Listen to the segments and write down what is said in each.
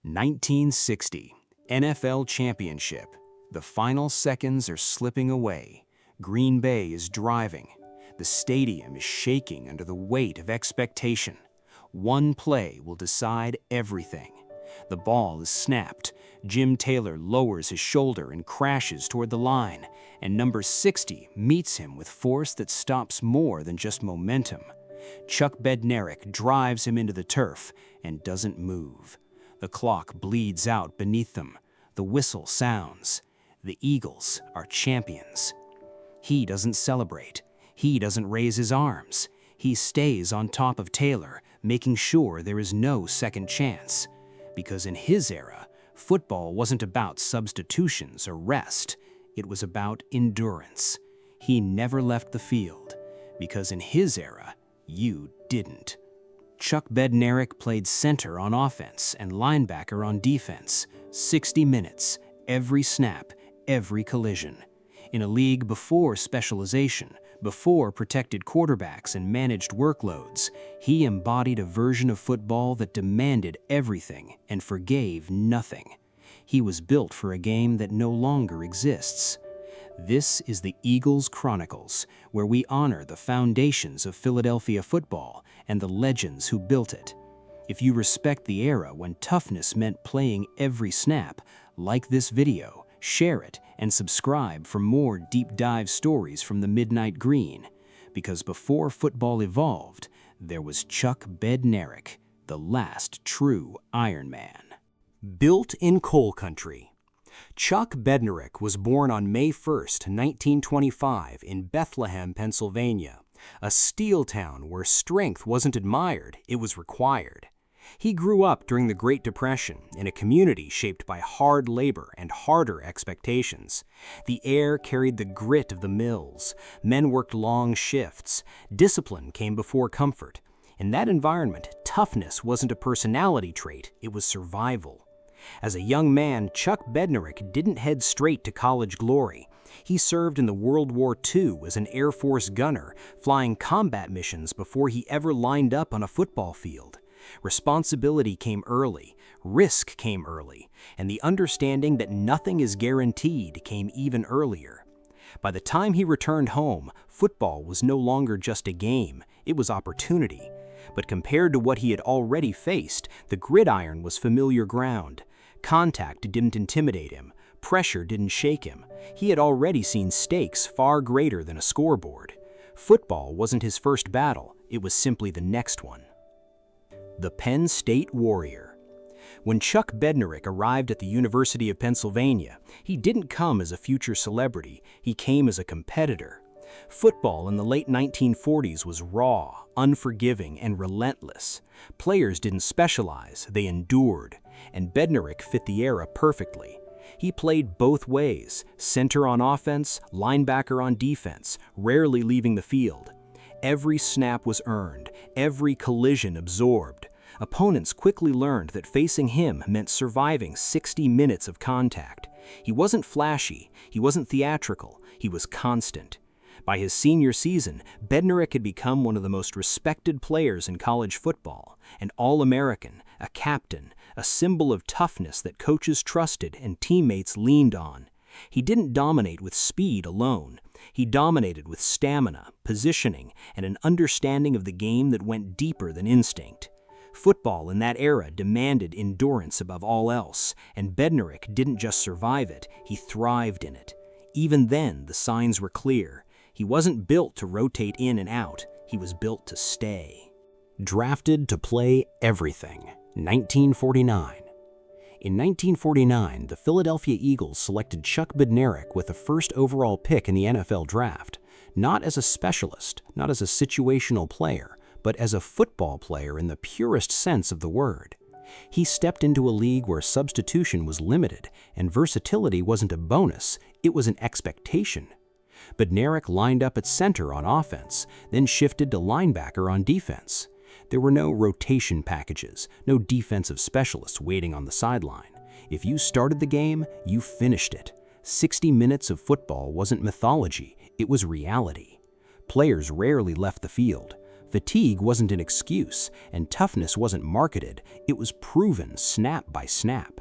1960, NFL Championship. The final seconds are slipping away. Green Bay is driving. The stadium is shaking under the weight of expectation. One play will decide everything. The ball is snapped. Jim Taylor lowers his shoulder and crashes toward the line, and number 60 meets him with force that stops more than just momentum. Chuck Bednarik drives him into the turf and doesn't move. The clock bleeds out beneath them. The whistle sounds. The Eagles are champions. He doesn't celebrate. He doesn't raise his arms. He stays on top of Taylor, making sure there is no second chance. Because in his era, football wasn't about substitutions or rest. It was about endurance. He never left the field, because in his era, you didn't. Chuck Bednarik played center on offense and linebacker on defense. 60 minutes, every snap, every collision. In a league before specialization, before protected quarterbacks and managed workloads, he embodied a version of football that demanded everything and forgave nothing. He was built for a game that no longer exists. This is the Eagles Chronicles, where we honor the foundations of Philadelphia football and the legends who built it. If you respect the era when toughness meant playing every snap, like this video, share it, and subscribe for more deep dive stories from the Midnight Green. Because before football evolved, there was Chuck Bednarik, the last true Iron Man. Built in coal country. Chuck Bednarik was born on May 1, 1925 in Bethlehem, Pennsylvania, a steel town where strength wasn't admired, it was required. He grew up during the Great Depression in a community shaped by hard labor and harder expectations. The air carried the grit of the mills. Men worked long shifts. Discipline came before comfort. In that environment, toughness wasn't a personality trait, it was survival. As a young man, Chuck Bednarik didn't head straight to college glory. He served in the World War II as an Air Force gunner, flying combat missions before he ever lined up on a football field. Responsibility came early, risk came early, and the understanding that nothing is guaranteed came even earlier. By the time he returned home, football was no longer just a game, it was opportunity. But compared to what he had already faced, the gridiron was familiar ground. Contact didn't intimidate him. Pressure didn't shake him. He had already seen stakes far greater than a scoreboard. Football wasn't his first battle, it was simply the next one. The Penn State Warrior. When Chuck Bednarik arrived at the University of Pennsylvania, he didn't come as a future celebrity, he came as a competitor. Football in the late 1940s was raw, unforgiving, and relentless. Players didn't specialize, they endured, and Bednarik fit the era perfectly. He played both ways, center on offense, linebacker on defense, rarely leaving the field. Every snap was earned, every collision absorbed. Opponents quickly learned that facing him meant surviving 60 minutes of contact. He wasn't flashy, he wasn't theatrical, he was constant. By his senior season, Bednarik had become one of the most respected players in college football, an All-American, a captain, a symbol of toughness that coaches trusted and teammates leaned on. He didn't dominate with speed alone. He dominated with stamina, positioning, and an understanding of the game that went deeper than instinct. Football in that era demanded endurance above all else, and Bednarik didn't just survive it, he thrived in it. Even then, the signs were clear. He wasn't built to rotate in and out, he was built to stay. Drafted to play everything. 1949. In 1949, the Philadelphia Eagles selected Chuck Bednarik with the first overall pick in the NFL draft, not as a specialist, not as a situational player, but as a football player in the purest sense of the word. He stepped into a league where substitution was limited and versatility wasn't a bonus, it was an expectation. Bednarik lined up at center on offense, then shifted to linebacker on defense. There were no rotation packages, no defensive specialists waiting on the sideline. If you started the game, you finished it. 60 minutes of football wasn't mythology, it was reality. Players rarely left the field. Fatigue wasn't an excuse, and toughness wasn't marketed, it was proven snap by snap.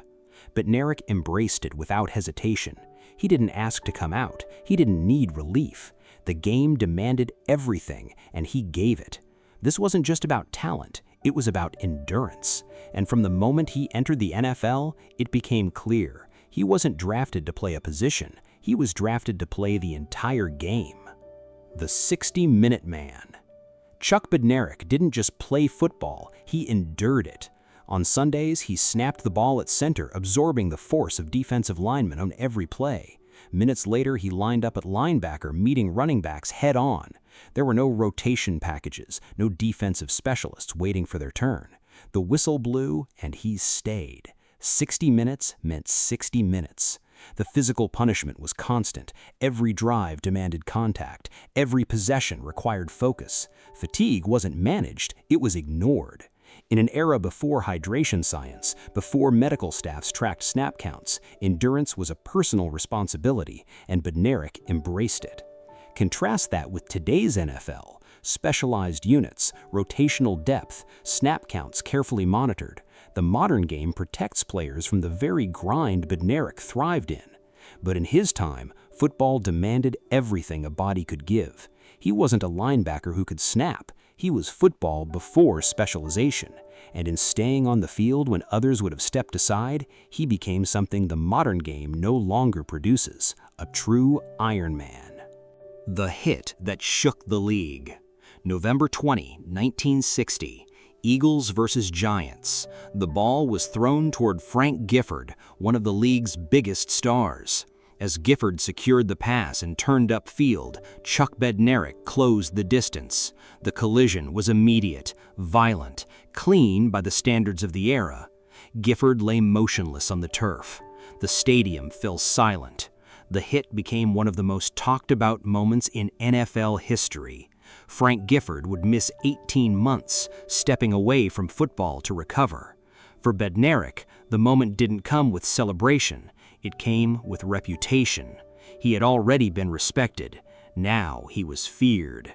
Bednarik embraced it without hesitation. He didn't ask to come out, he didn't need relief. The game demanded everything, and he gave it. This wasn't just about talent, it was about endurance. And from the moment he entered the NFL, it became clear. He wasn't drafted to play a position, he was drafted to play the entire game. The 60-minute man. Chuck Bednarik didn't just play football, he endured it. On Sundays, he snapped the ball at center, absorbing the force of defensive linemen on every play. Minutes later, he lined up at linebacker, meeting running backs head-on. There were no rotation packages, no defensive specialists waiting for their turn. The whistle blew, and he stayed. 60 minutes meant 60 minutes. The physical punishment was constant. Every drive demanded contact. Every possession required focus. Fatigue wasn't managed, it was ignored. In an era before hydration science, before medical staffs tracked snap counts, endurance was a personal responsibility, and Bednarik embraced it. Contrast that with today's NFL. Specialized units, rotational depth, snap counts carefully monitored. The modern game protects players from the very grind Bednarik thrived in. But in his time, football demanded everything a body could give. He wasn't a linebacker who could snap. He was football before specialization. And in staying on the field when others would have stepped aside, he became something the modern game no longer produces, a true Iron Man. The hit that shook the league. November 20, 1960. Eagles versus Giants. The ball was thrown toward Frank Gifford, one of the league's biggest stars. As Gifford secured the pass and turned upfield, Chuck Bednarik closed the distance. The collision was immediate, violent, clean by the standards of the era. Gifford lay motionless on the turf. The stadium fell silent. The hit became one of the most talked about moments in NFL history. Frank Gifford would miss 18 months, stepping away from football to recover. For Bednarik, the moment didn't come with celebration, it came with reputation. He had already been respected, now he was feared.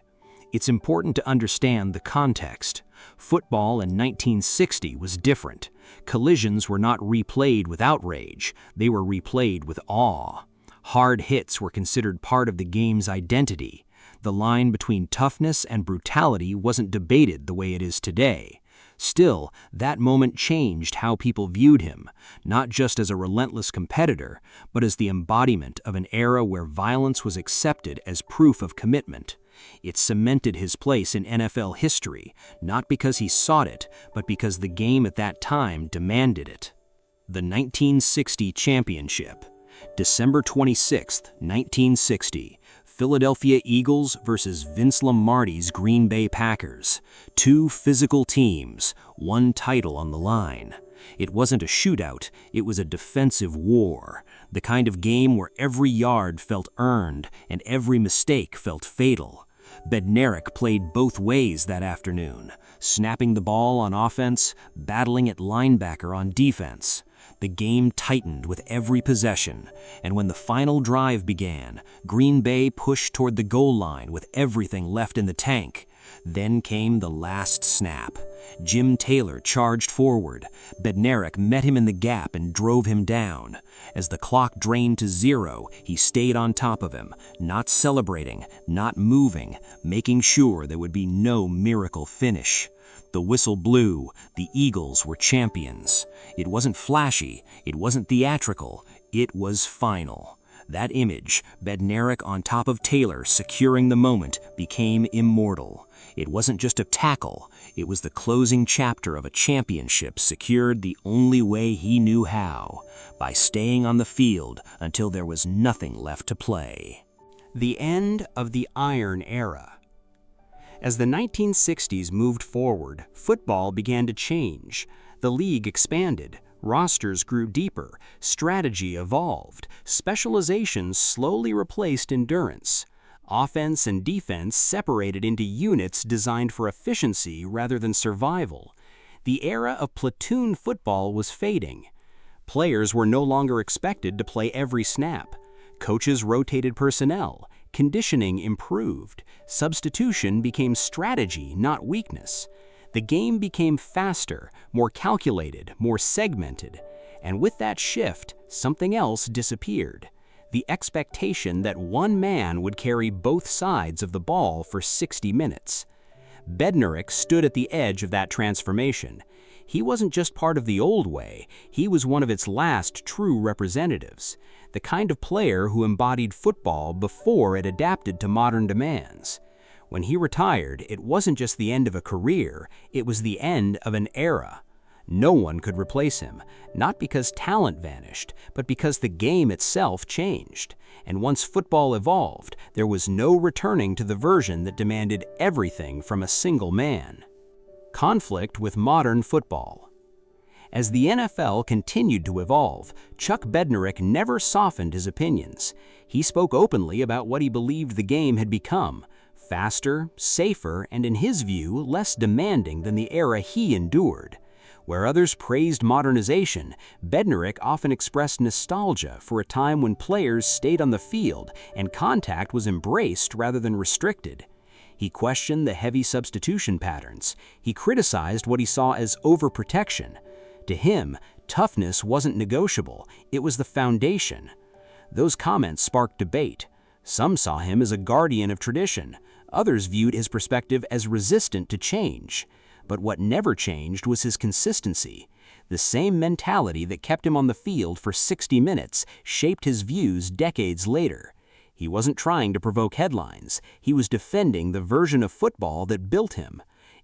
It's important to understand the context. Football in 1960 was different. Collisions were not replayed with outrage, they were replayed with awe. Hard hits were considered part of the game's identity. The line between toughness and brutality wasn't debated the way it is today. Still, that moment changed how people viewed him, not just as a relentless competitor, but as the embodiment of an era where violence was accepted as proof of commitment. It cemented his place in NFL history, not because he sought it, but because the game at that time demanded it. The 1960 championship. December 26, 1960. Philadelphia Eagles versus Vince Lombardi's Green Bay Packers. Two physical teams, one title on the line. It wasn't a shootout, it was a defensive war. The kind of game where every yard felt earned and every mistake felt fatal. Bednarik played both ways that afternoon, snapping the ball on offense, battling at linebacker on defense. The game tightened with every possession, and when the final drive began, Green Bay pushed toward the goal line with everything left in the tank. Then came the last snap. Jim Taylor charged forward. Bednarik met him in the gap and drove him down. As the clock drained to 0, he stayed on top of him, not celebrating, not moving, making sure there would be no miracle finish. The whistle blew. The Eagles were champions. It wasn't flashy. It wasn't theatrical. It was final. That image, Bednarik on top of Taylor securing the moment, became immortal. It wasn't just a tackle. It was the closing chapter of a championship secured the only way he knew how, by staying on the field until there was nothing left to play. The end of the Iron Era. As the 1960s moved forward, football began to change. The league expanded, rosters grew deeper, strategy evolved, specialization slowly replaced endurance. Offense and defense separated into units designed for efficiency rather than survival. The era of platoon football was fading. Players were no longer expected to play every snap. Coaches rotated personnel. Conditioning improved. Substitution became strategy, not weakness. The game became faster, more calculated, more segmented. And with that shift, something else disappeared. The expectation that one man would carry both sides of the ball for 60 minutes. Bednarik stood at the edge of that transformation. He wasn't just part of the old way, he was one of its last true representatives, the kind of player who embodied football before it adapted to modern demands. When he retired, it wasn't just the end of a career, it was the end of an era. No one could replace him, not because talent vanished, but because the game itself changed. And once football evolved, there was no returning to the version that demanded everything from a single man. Conflict with modern football. As the NFL continued to evolve, Chuck Bednarik never softened his opinions. He spoke openly about what he believed the game had become: faster, safer, and in his view, less demanding than the era he endured. Where others praised modernization, Bednarik often expressed nostalgia for a time when players stayed on the field and contact was embraced rather than restricted. He questioned the heavy substitution patterns. He criticized what he saw as overprotection. To him, toughness wasn't negotiable, it was the foundation. Those comments sparked debate. Some saw him as a guardian of tradition. Others viewed his perspective as resistant to change. But what never changed was his consistency. The same mentality that kept him on the field for 60 minutes shaped his views decades later. He wasn't trying to provoke headlines. He was defending the version of football that built him.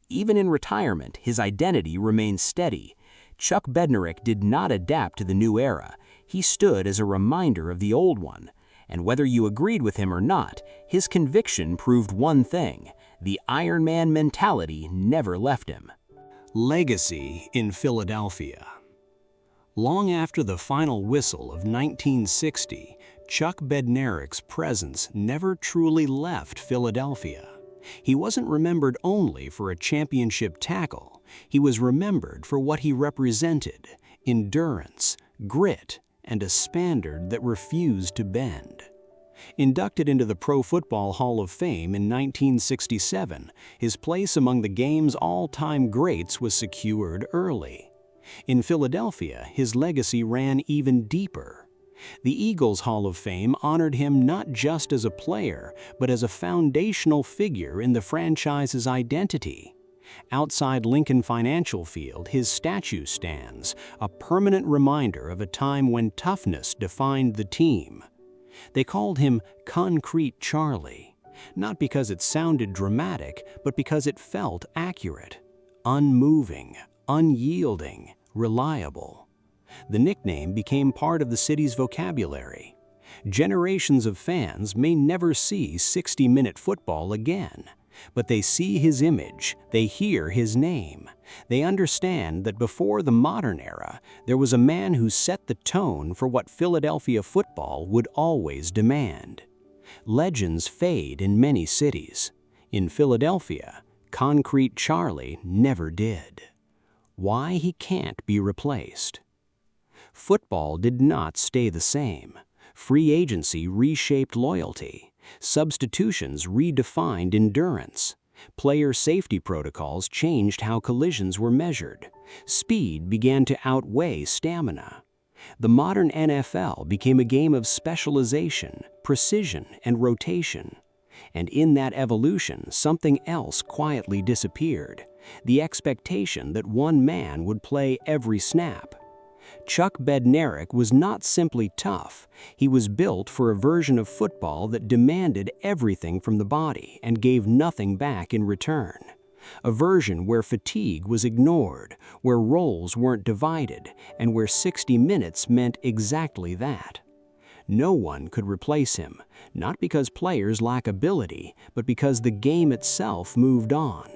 Even in retirement, his identity remained steady. Chuck Bednarik did not adapt to the new era. He stood as a reminder of the old one. And whether you agreed with him or not, his conviction proved one thing: the Iron Man mentality never left him. Legacy in Philadelphia. Long after the final whistle of 1960, Chuck Bednarik's presence never truly left Philadelphia. He wasn't remembered only for a championship tackle. He was remembered for what he represented: endurance, grit, and a standard that refused to bend. Inducted into the Pro Football Hall of Fame in 1967, his place among the game's all-time greats was secured early. In Philadelphia, his legacy ran even deeper. The Eagles Hall of Fame honored him not just as a player, but as a foundational figure in the franchise's identity. Outside Lincoln Financial Field, his statue stands, a permanent reminder of a time when toughness defined the team. They called him Concrete Charlie, not because it sounded dramatic, but because it felt accurate. Unmoving, unyielding, reliable. The nickname became part of the city's vocabulary. Generations of fans may never see 60-minute football again, but they see his image, they hear his name. They understand that before the modern era, there was a man who set the tone for what Philadelphia football would always demand. Legends fade in many cities. In Philadelphia, Concrete Charlie never did. Why he can't be replaced? Football did not stay the same. Free agency reshaped loyalty. Substitutions redefined endurance. Player safety protocols changed how collisions were measured. Speed began to outweigh stamina. The modern NFL became a game of specialization, precision, and rotation. And in that evolution, something else quietly disappeared: the expectation that one man would play every snap. Chuck Bednarik was not simply tough, he was built for a version of football that demanded everything from the body and gave nothing back in return. A version where fatigue was ignored, where roles weren't divided, and where 60 minutes meant exactly that. No one could replace him, not because players lack ability, but because the game itself moved on.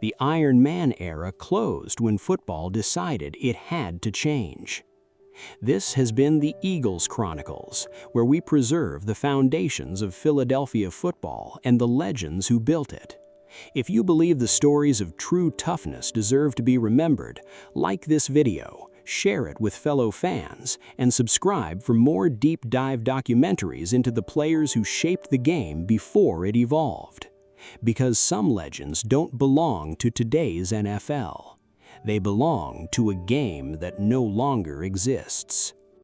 The Iron Man era closed when football decided it had to change. This has been the Eagles Chronicles, where we preserve the foundations of Philadelphia football and the legends who built it. If you believe the stories of true toughness deserve to be remembered, like this video, share it with fellow fans, and subscribe for more deep dive documentaries into the players who shaped the game before it evolved. Because some legends don't belong to today's NFL. They belong to a game that no longer exists.